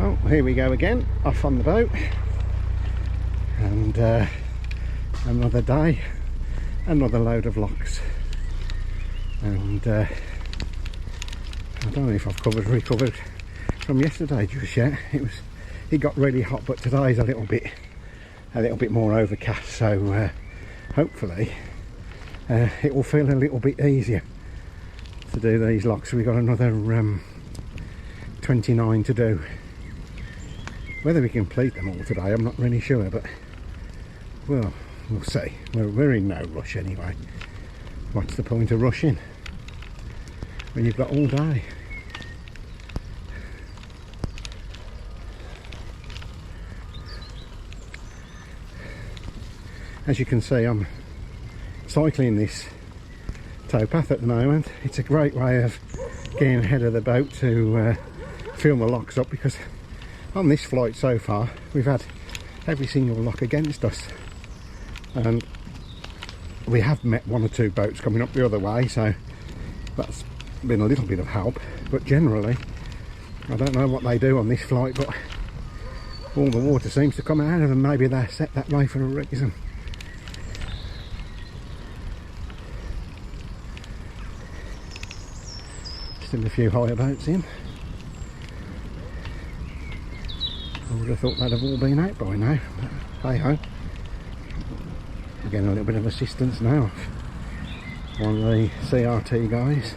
Well, here we go again, off on the boat, and another day, another load of locks, and I don't know if I've recovered from yesterday just yet. It got really hot, but today's a little bit more overcast, so hopefully it will feel a little bit easier to do these locks. We've got another 29 to do. Whether we complete them all today, I'm not really sure, but well, we'll see. We're in no rush anyway. What's the point of rushing when you've got all day? As you can see, I'm cycling this towpath at the moment. It's a great way of getting ahead of the boat to fill the locks up, because on this flight so far we've had every single lock against us, and we have met one or two boats coming up the other way, so that's been a little bit of help. But generally, I don't know what they do on this flight, but all the water seems to come out of them. Maybe they're set that way for a reason. Still a few higher boats in. I would have thought they'd have all been out by now, but hey ho. We're getting a little bit of assistance now. One of the CRT guys.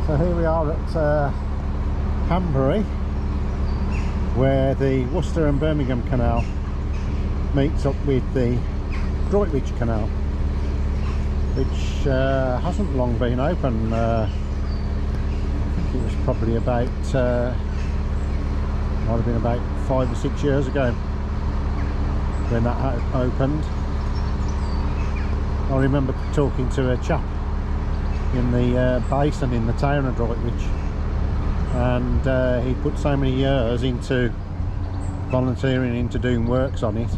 So here we are at Hanbury, where the Worcester and Birmingham Canal meets up with the Droitwich Canal, which hasn't long been open. I think it was probably about, might have been about 5 or 6 years ago when that opened. I remember talking to a chap in the basin in the town of Droitwich, and he put so many years into volunteering, into doing works on it,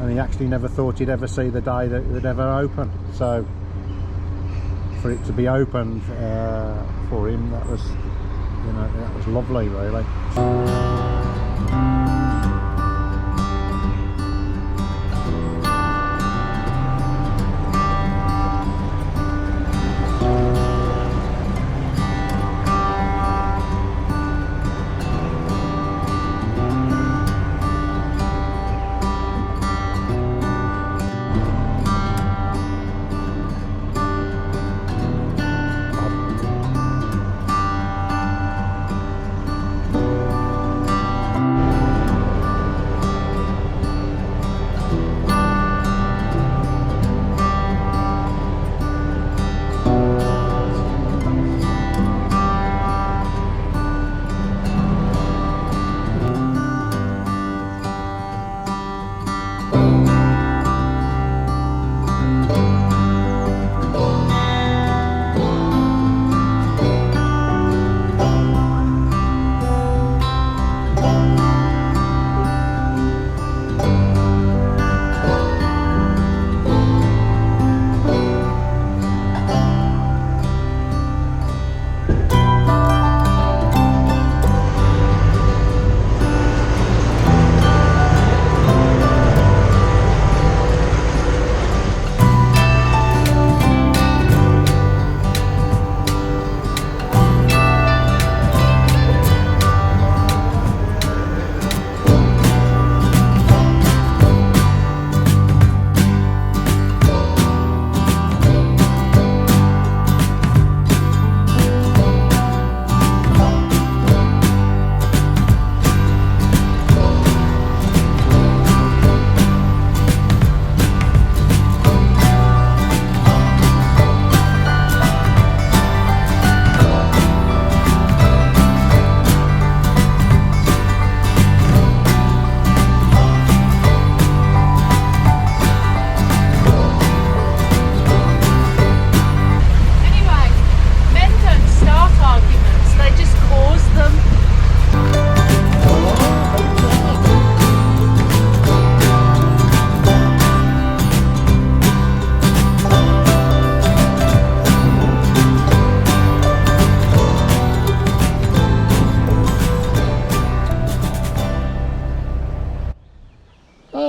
and he actually never thought he'd ever see the day that it would ever open. So for it to be opened for him, that was, you know, that was lovely, really.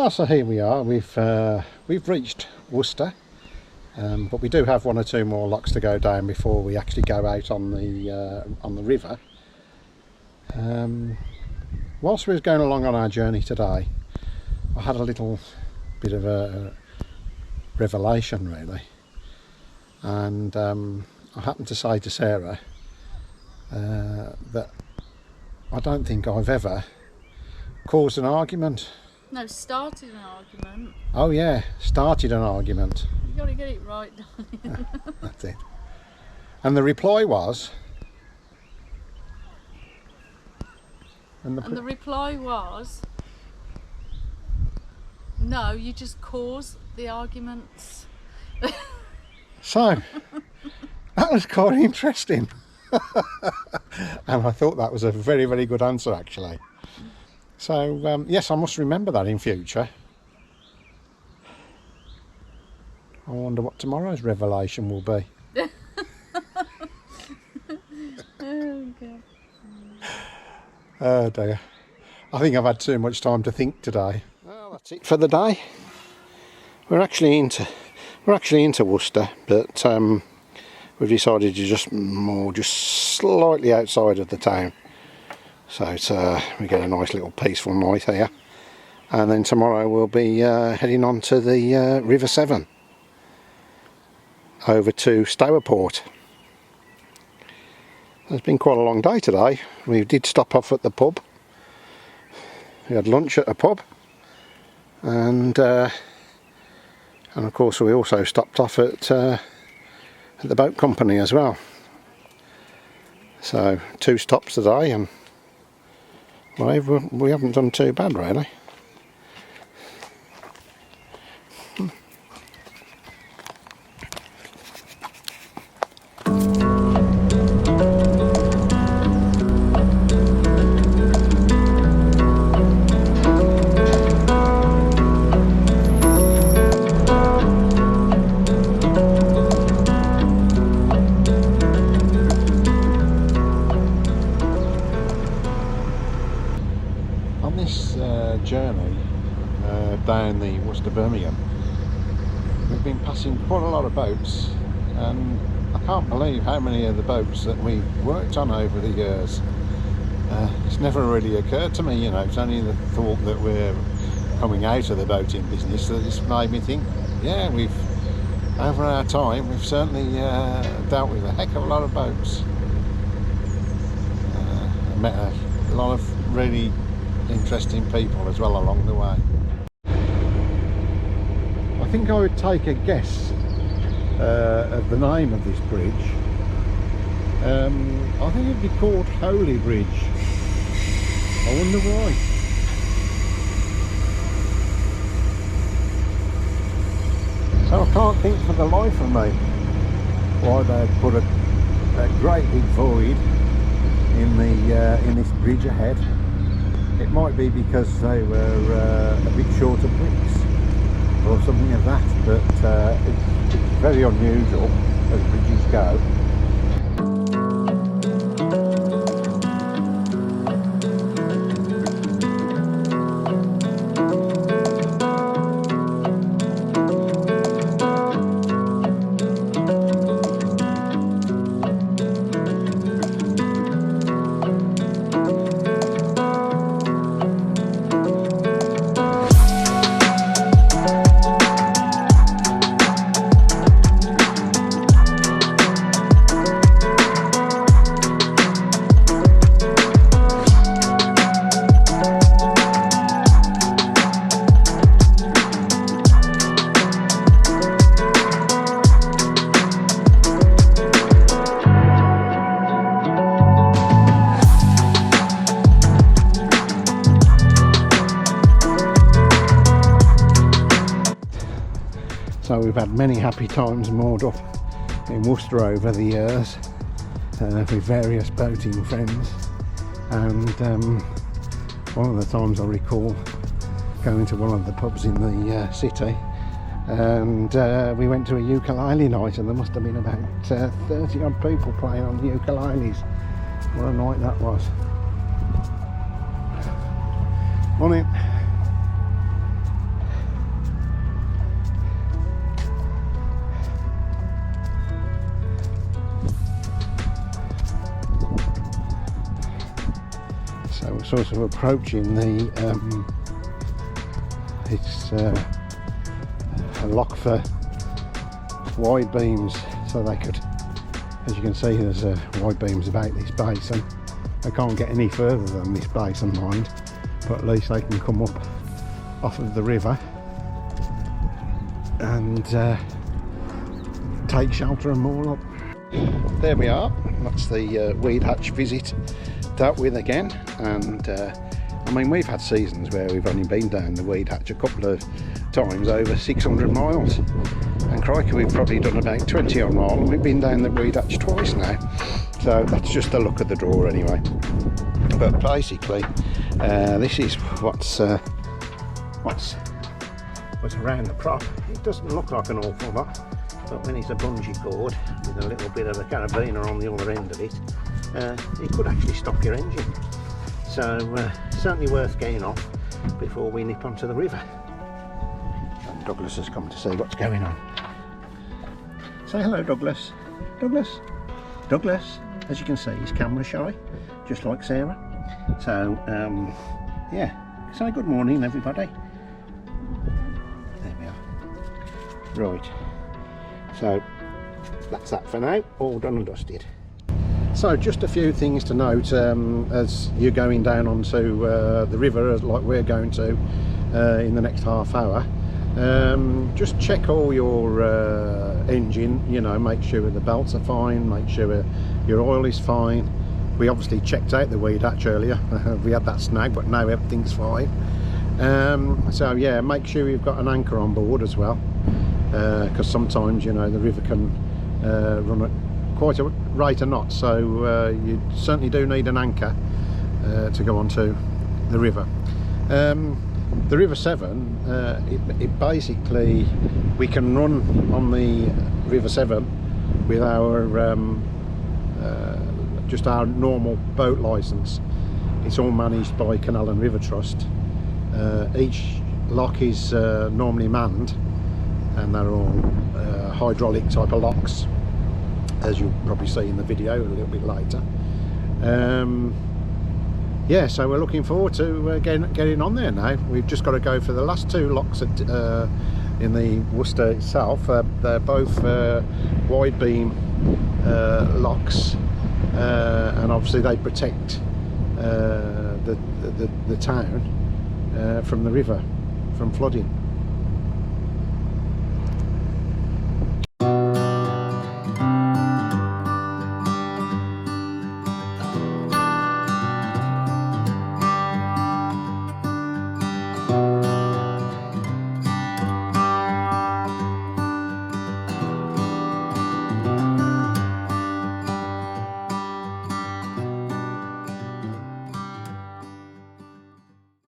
So here we are. We've reached Worcester, but we do have one or two more locks to go down before we actually go out on the river. Whilst we was going along on our journey today, I had a little bit of a revelation, really, and I happened to say to Sarah that I don't think I've ever caused an argument. No, started an argument. Oh yeah, started an argument. You got to get it right, darling. That's it. And the reply was... And the reply was... No, you just cause the arguments. So, that was quite interesting. And I thought that was a very, very good answer, actually. So, yes, I must remember that in future. I wonder what tomorrow's revelation will be. Oh, God. Oh, dear. I think I've had too much time to think today. Well, that's it for the day. We're actually into Worcester, but we've decided to just slightly outside of the town. So we get a nice little peaceful night here, and then tomorrow we'll be heading on to the River Severn over to Stourport. It's been quite a long day today. We did stop off at the pub. We had lunch at a pub, and of course we also stopped off at the boat company as well. So 2 stops today, and well, we haven't done too bad, really. On this journey down the Worcester Birmingham, we've been passing quite a lot of boats, and I can't believe how many of the boats that we've worked on over the years. It's never really occurred to me, you know. It's only the thought that we're coming out of the boating business that it's made me think, yeah, over our time we've certainly dealt with a heck of a lot of boats. I met a lot of really interesting people as well along the way. I think I would take a guess of the name of this bridge. I think it'd be called Holy Bridge. I wonder why. So I can't think for the life of me why they'd put a great big void in this bridge ahead. It might be because they were a bit short of bricks or something of that, but it's very unusual as bridges go. So we've had many happy times moored up in Worcester over the years with various boating friends, and one of the times I recall going to one of the pubs in the city, and we went to a ukulele night, and there must have been about 30 odd people playing on the ukuleles. What a night that was. Morning. sort of approaching the it's a lock for wide beams, so they could, as you can see, there's wide beams about this basin. They can't get any further than this basin, mind, but at least they can come up off of the river and take shelter and moor up. There we are. That's the weed hatch visit dealt with again. And I mean, we've had seasons where we've only been down the weed hatch a couple of times over 600 miles, and crikey, we've probably done about 20 odd miles, and we've been down the weed hatch twice now. So that's just the luck of the draw anyway. But basically this is what's around the prop. It doesn't look like an awful lot, but when it's a bungee cord with a little bit of a carabiner on the other end of it, it could actually stop your engine. So certainly worth getting off before we nip onto the river. And Douglas has come to see what's going on. Say hello, Douglas. Douglas. Douglas, as you can see, he's camera shy, just like Sarah. So yeah, say good morning, everybody. There we are. Right. So that's that for now, all done and dusted. So just a few things to note as you're going down onto the river, like we're going to in the next half hour. Just check all your engine, you know, make sure the belts are fine, make sure your oil is fine. We obviously checked out the weed hatch earlier. We had that snag, but now everything's fine. So yeah, make sure you've got an anchor on board as well, because sometimes, you know, the river can run at quite a rate of knots, so you certainly do need an anchor to go onto the river. The River Severn, it basically, we can run on the River Severn with our just our normal boat licence. It's all managed by Canal and River Trust. Each lock is normally manned, and they're all hydraulic type of locks, as you'll probably see in the video a little bit later. Yeah, so we're looking forward to getting on there now. We've just got to go for the last two locks at, in the Worcester itself. They're both wide beam locks, and obviously they protect the town from the river, from flooding.